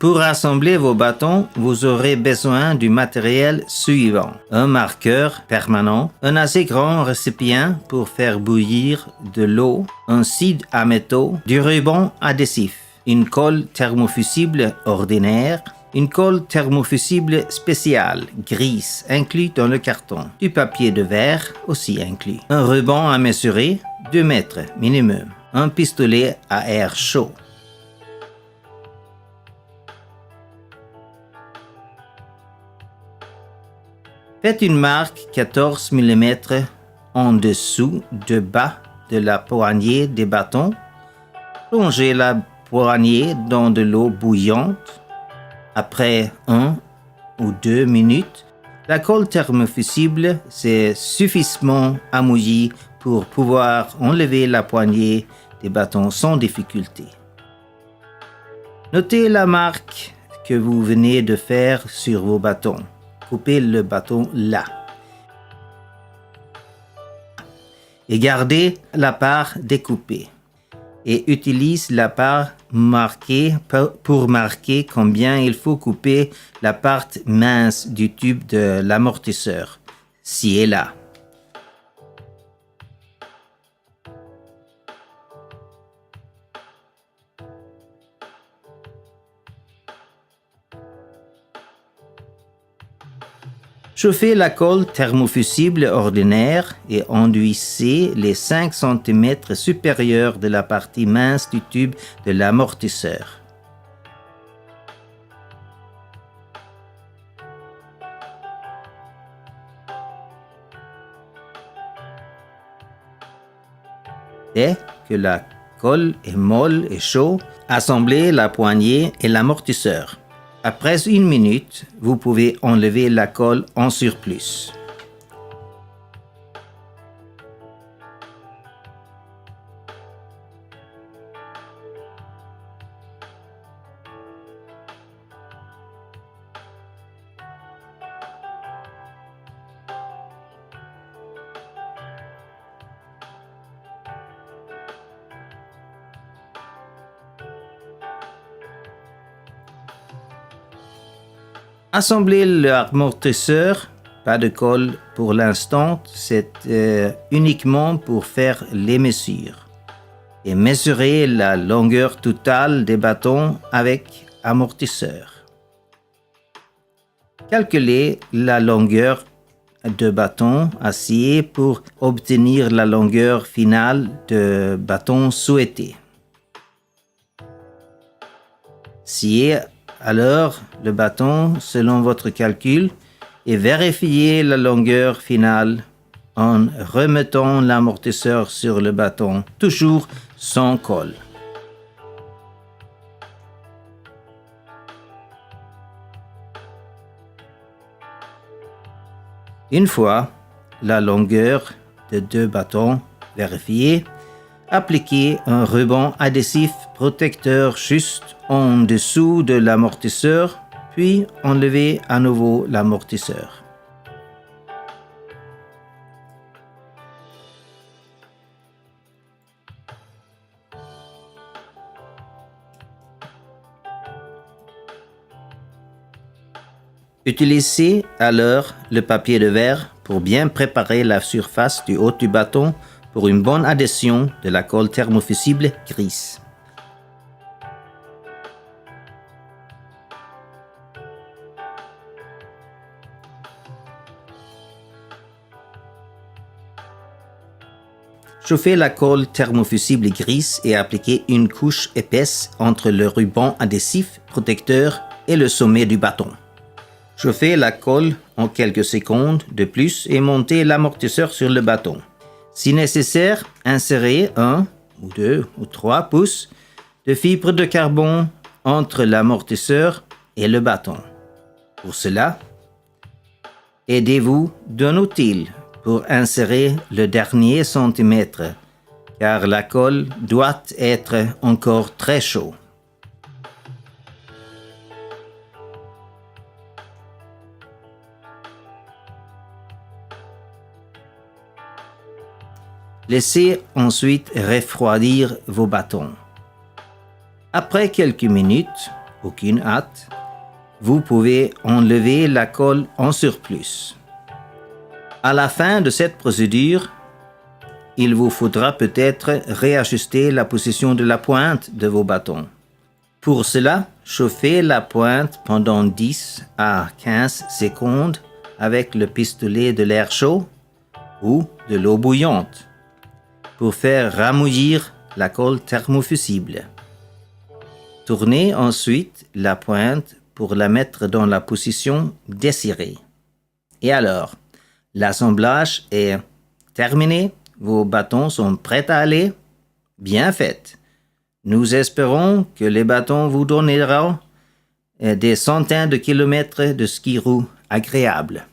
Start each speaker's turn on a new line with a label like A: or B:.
A: Pour assembler vos bâtons, vous aurez besoin du matériel suivant. Un marqueur permanent, un assez grand récipient pour faire bouillir de l'eau, un scie à métaux, du ruban adhésif, une colle thermofusible ordinaire, une colle thermofusible spéciale, grise, inclus dans le carton, du papier de verre aussi inclus, un ruban à mesurer, 2 mètres minimum, un pistolet à air chaud. Faites une marque 14 mm en dessous de bas de la poignée des bâtons. Plongez la poignée dans de l'eau bouillante. Après 1 ou 2 minutes, la colle thermofusible s'est suffisamment amouillie pour pouvoir enlever la poignée des bâtons sans difficulté. Notez la marque que vous venez de faire sur vos bâtons. Coupez le bâton là. Et gardez la part découpée. Et utilise la part marquée pour marquer combien il faut couper la partie mince du tube de l'amortisseur. Ci et là. Chauffez la colle thermofusible ordinaire et enduisez les 5 cm supérieurs de la partie mince du tube de l'amortisseur. Dès que la colle est molle et chaude, assemblez la poignée et l'amortisseur. Après 1 minute, vous pouvez enlever la colle en surplus. Assemblez l'amortisseur, pas de colle pour l'instant, c'est uniquement pour faire les mesures. Et mesurez la longueur totale des bâtons avec amortisseur. Calculez la longueur de bâton acier pour obtenir la longueur finale de bâton souhaitée. Sciez alors le bâton selon votre calcul et vérifiez la longueur finale en remettant l'amortisseur sur le bâton, toujours sans colle. Une fois la longueur de 2 bâtons vérifiée, appliquez un ruban adhésif protecteur juste en dessous de l'amortisseur, puis enlevez à nouveau l'amortisseur. Utilisez alors le papier de verre pour bien préparer la surface du haut du bâton pour une bonne adhésion de la colle thermofusible grise. Chauffez la colle thermofusible grise et appliquez une couche épaisse entre le ruban adhésif protecteur et le sommet du bâton. Chauffez la colle en quelques secondes de plus et montez l'amortisseur sur le bâton. Si nécessaire, insérez 1 ou 2 ou 3 pouces de fibre de carbone entre l'amortisseur et le bâton. Pour cela, aidez-vous d'un outil pour insérer le dernier centimètre, car la colle doit être encore très chaude. Laissez ensuite refroidir vos bâtons. Après quelques minutes, aucune hâte, vous pouvez enlever la colle en surplus. À la fin de cette procédure, il vous faudra peut-être réajuster la position de la pointe de vos bâtons. Pour cela, chauffez la pointe pendant 10 à 15 secondes avec le pistolet de l'air chaud ou de l'eau bouillante pour faire ramollir la colle thermofusible. Tournez ensuite la pointe pour la mettre dans la position désirée. Et alors, l'assemblage est terminé. Vos bâtons sont prêts à aller? Bien fait. Nous espérons que les bâtons vous donneront des centaines de kilomètres de ski roue agréables.